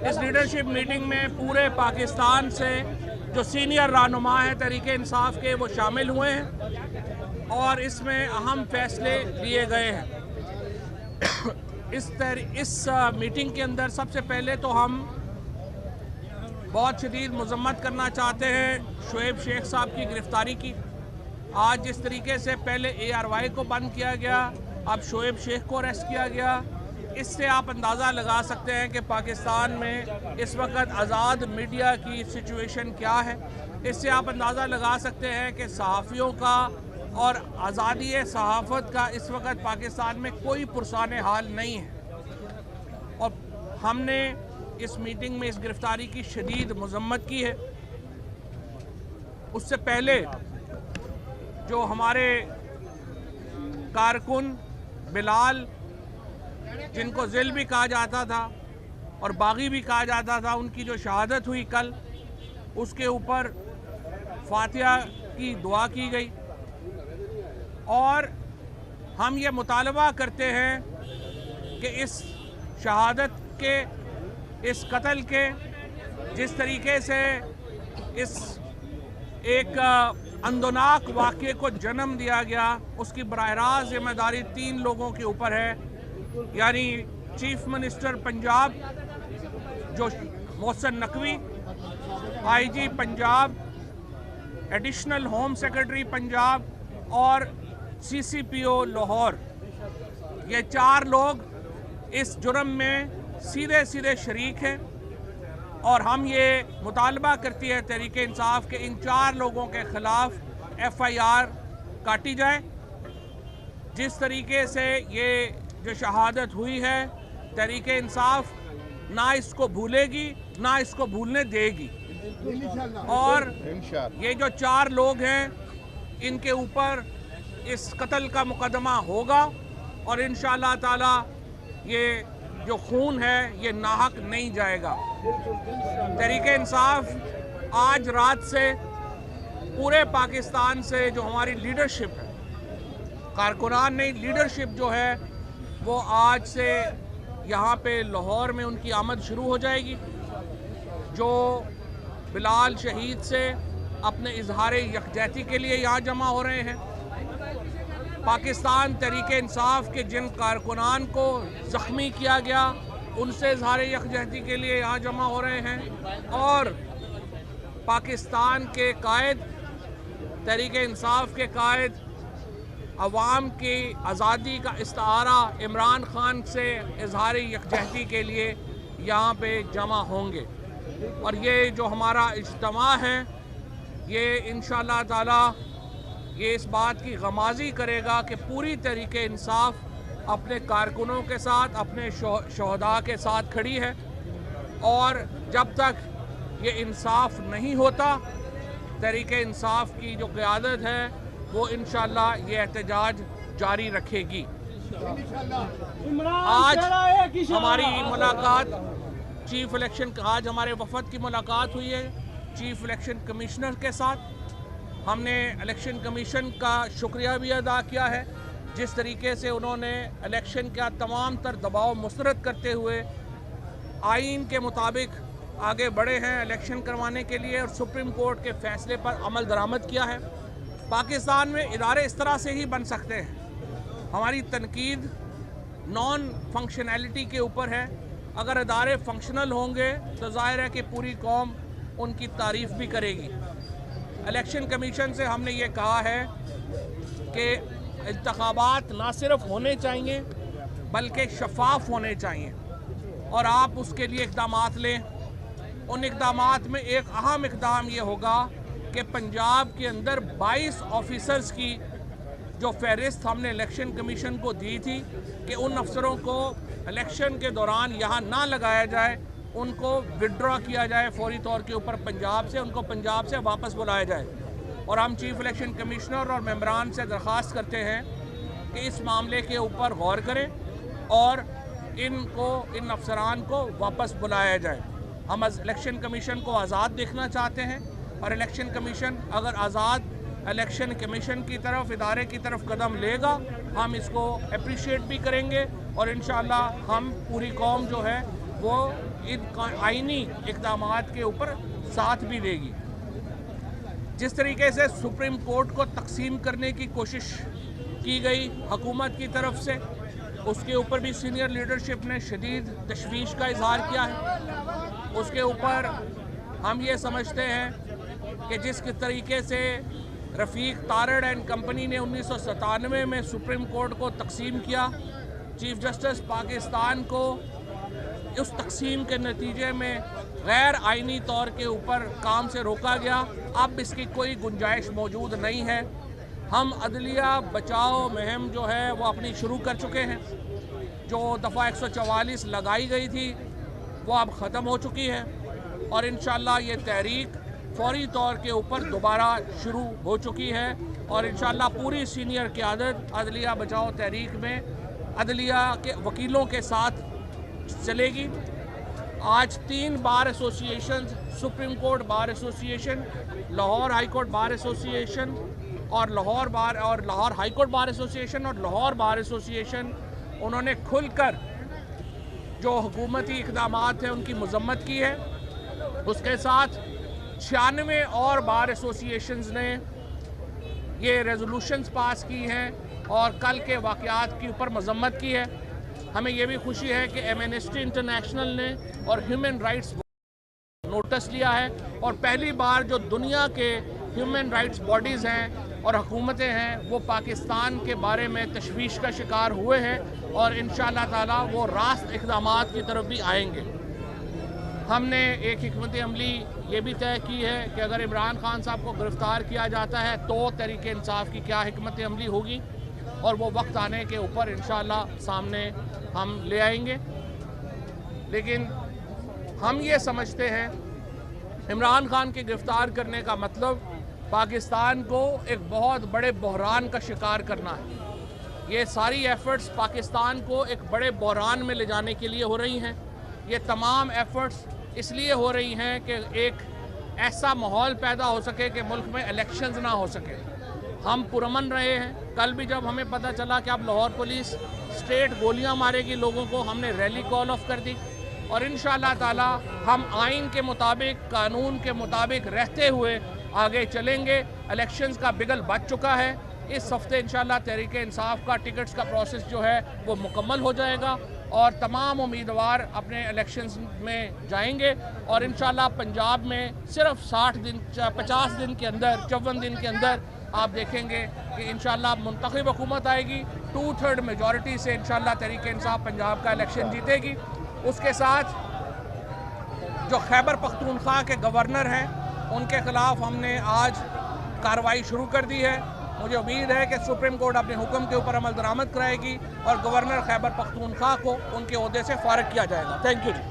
इस leadership meeting में पूरे पाकिस्तान से जो सीनियर रहनुमा हैं तहरीक इंसाफ के वो शामिल हुए हैं और इसमें अहम फैसले लिए गए हैं। इस मीटिंग के अंदर सबसे पहले तो हम बहुत शदीद मजम्मत करना चाहते हैं शोएब शेख साहब की गिरफ्तारी की। आज जिस तरीके से पहले ARY को बंद किया गया, अब शोएब शेख को अरेस्ट किया गया, इससे आप अंदाज़ा लगा सकते हैं कि पाकिस्तान में इस वक्त आज़ाद मीडिया की सिचुएशन क्या है। इससे आप अंदाज़ा लगा सकते हैं कि सहाफ़ियों का और आज़ादी सहाफ़त का इस वक्त पाकिस्तान में कोई पुरसान हाल नहीं है। और हमने इस मीटिंग में इस गिरफ्तारी की शदीद मजम्मत की है। उससे पहले जो हमारे कारकुन बिलाल, जिनको ज़िल भी कहा जाता था और बागी भी कहा जाता था, उनकी जो शहादत हुई कल, उसके ऊपर फातिहा की दुआ की गई। और हम ये मुतालबा करते हैं कि इस शहादत के, इस कत्ल के, जिस तरीके से इस एक अंदोनाक वाक़े को जन्म दिया गया, उसकी बराह रास्त ज़िम्मेदारी 3 लोगों के ऊपर है, यानी चीफ मिनिस्टर पंजाब जो Mohsin Naqvi, IG Punjab, additional home secretary Punjab और CCPO लाहौर। ये 4 लोग इस जुर्म में सीधे सीधे शरीक हैं और हम ये मुतालबा करती है तहरीक इंसाफ के इन 4 लोगों के ख़िलाफ़ FIR काटी जाए। जिस तरीके से ये जो शहादत हुई है, तहरीक इंसाफ ना इसको भूलेगी ना इसको भूलने देगी। और ये जो 4 लोग हैं, इनके ऊपर इस कत्ल का मुकदमा होगा और इंशाअल्लाह ताला ये जो खून है ये नाहक नहीं जाएगा। तहरीक इंसाफ आज रात से पूरे पाकिस्तान से जो हमारी लीडरशिप है, कारकुनान ने लीडरशिप जो है वो आज से यहाँ पे लाहौर में उनकी आमद शुरू हो जाएगी। जो बिलाल शहीद से अपने इजहार यकजहती के लिए यहाँ जमा हो रहे हैं, पाकिस्तान तहरीक इंसाफ के जिन कारकुनान को ज़ख्मी किया गया उनसे इजहार यकजहती के लिए यहाँ जमा हो रहे हैं, और पाकिस्तान के कायद, तहरीक इंसाफ के कायद, अवाम की आज़ादी का इस्तारा इमरान खान से इजहार यकजहती के लिए यहाँ पे जमा होंगे। और ये जो हमारा इज्तिमा है ये इंशाअल्लाह ताला ये इस बात की गमाज़ी करेगा कि पूरी तहरीक इंसाफ अपने कारकुनों के साथ, अपने शहदा के साथ खड़ी है। और जब तक ये इंसाफ नहीं होता, तहरीक इंसाफ की जो क़यादत है वो इंशाअल्लाह ये एहतजाज जारी रखेगी। आज हमारी मुलाकात चीफ इलेक्शन, आज हमारे वफद की मुलाकात हुई है चीफ इलेक्शन कमिश्नर के साथ। हमने इलेक्शन कमीशन का शुक्रिया भी अदा किया है, जिस तरीके से उन्होंने इलेक्शन का तमाम तर दबाव मुस्तरद करते हुए आइन के मुताबिक आगे बढ़े हैं इलेक्शन करवाने के लिए और सुप्रीम कोर्ट के फैसले पर अमल दरामद किया है। पाकिस्तान में इदारे इस तरह से ही बन सकते हैं। हमारी तनकीद नॉन फंक्शनैलिटी के ऊपर है। अगर इदारे फंक्शनल होंगे तो ज़ाहिर है कि पूरी कौम उनकी तारीफ़ भी करेगी। इलेक्शन कमीशन से हमने ये कहा है कि इंतखाबात ना सिर्फ होने चाहिए बल्कि शफाफ होने चाहिए और आप उसके लिए इक़दामात लें। उन इक़दामात में एक अहम इक़दाम ये होगा कि पंजाब के अंदर 22 ऑफिसर्स की जो फहरिस्त हमने इलेक्शन कमीशन को दी थी कि उन अफसरों को इलेक्शन के दौरान यहाँ ना लगाया जाए, उनको विड्रॉ किया जाए फौरी तौर के ऊपर पंजाब से, उनको पंजाब से वापस बुलाया जाए। और हम चीफ इलेक्शन कमिश्नर और मेंबरान से दरख्वास्त करते हैं कि इस मामले के ऊपर गौर करें और इन अफसरान को वापस बुलाया जाए। हम इलेक्शन कमीशन को आज़ाद देखना चाहते हैं और इलेक्शन कमीशन अगर आज़ाद इलेक्शन कमीशन की तरफ, इदारे की तरफ कदम लेगा, हम इसको अप्रिशिएट भी करेंगे और इंशाअल्लाह हम पूरी कौम जो है वो इन आईनी इक़दामात के ऊपर साथ भी देगी। जिस तरीके से सुप्रीम कोर्ट को तकसीम करने की कोशिश की गई हुकूमत की तरफ से, उसके ऊपर भी सीनियर लीडरशिप ने शदीद तशवीश का इजहार किया है। उसके ऊपर हम ये समझते हैं कि जिस तरीके से रफ़ीक तारड़ एंड कंपनी ने 1997 में सुप्रीम कोर्ट को तकसीम किया, चीफ जस्टिस पाकिस्तान को उस तकसीम के नतीजे में गैर आइनी तौर के ऊपर काम से रोका गया। अब इसकी कोई गुंजाइश मौजूद नहीं है। हम अदलिया बचाओ मुहिम जो है वो अपनी शुरू कर चुके हैं। जो दफ़ा 144 लगाई गई थी वो अब ख़त्म हो चुकी है और इंशाअल्लाह ये तहरीक फौरी तौर के ऊपर दोबारा शुरू हो चुकी है और इंशाअल्लाह पूरी सीनियर क़यादत अदलिया बचाओ तहरीक में अदलिया के वकीलों के साथ चलेगी। आज 3 बार association, supreme court bar association, Lahore high court bar association और Lahore high court bar association और लाहौर बार एसोसिएशन, उन्होंने खुलकर जो हुकूमती इक़दामात हैं उनकी मज़म्मत की है। उसके साथ 96 और बार एसोसिएशंस ने ये रेजोल्यूशंस पास की हैं और कल के वाक़यात के ऊपर मज़म्मत की है। हमें ये भी खुशी है कि एमनेस्टी इंटरनेशनल ने और ह्यूमन राइट्स नोटिस लिया है और पहली बार जो दुनिया के ह्यूमन राइट्स बॉडीज़ हैं और हुकूमतें हैं वो पाकिस्तान के बारे में तशवीश का शिकार हुए हैं और इंशाअल्लाह ताला वो रास्त इक़दामात की तरफ भी आएंगे। हमने एक हिकमत अमली ये भी तय की है कि अगर इमरान खान साहब को गिरफ़्तार किया जाता है तो तहरीक इंसाफ की क्या हिकमत अमली होगी और वो वक्त आने के ऊपर इंशाअल्लाह सामने हम ले आएंगे। लेकिन हम ये समझते हैं इमरान खान के गिरफ़्तार करने का मतलब पाकिस्तान को एक बहुत बड़े बहरान का शिकार करना है। ये सारी एफ़र्ट्स पाकिस्तान को एक बड़े बहरान में ले जाने के लिए हो रही हैं। ये तमाम एफ़र्ट्स इसलिए हो रही हैं कि एक ऐसा माहौल पैदा हो सके कि मुल्क में इलेक्शंस ना हो सके। हम पुरअमन रहे हैं। कल भी जब हमें पता चला कि अब लाहौर पुलिस स्ट्रेट गोलियां मारेगी लोगों को, हमने रैली कॉल ऑफ कर दी और इंशाअल्लाह ताला हम आइन के मुताबिक, कानून के मुताबिक रहते हुए आगे चलेंगे। इलेक्शंस का बिगल बच चुका है। इस हफ्ते इंशाअल्लाह तहरीक इंसाफ का टिकट्स का प्रोसेस जो है वो मुकम्मल हो जाएगा और तमाम उम्मीदवार अपने इलेक्शंस में जाएंगे और इंशाअल्लाह पंजाब में सिर्फ 50 दिन के अंदर, 54 दिन के अंदर आप देखेंगे कि इंशाअल्लाह मुंतखब हुकूमत आएगी। 2/3 मेजॉरिटी से इंशाअल्लाह तहरीक इंसाफ पंजाब का इलेक्शन जीतेगी। उसके साथ जो खैबर पख्तूनख्वा के गवर्नर हैं उनके ख़िलाफ़ हमने आज कार्रवाई शुरू कर दी है। मुझे उम्मीद है कि सुप्रीम कोर्ट अपने हुक्म के ऊपर अमल दरामद कराएगी और गवर्नर खैबर पख्तूनख्वा को उनके ओहदे से फारिग किया जाएगा। Thank you ji.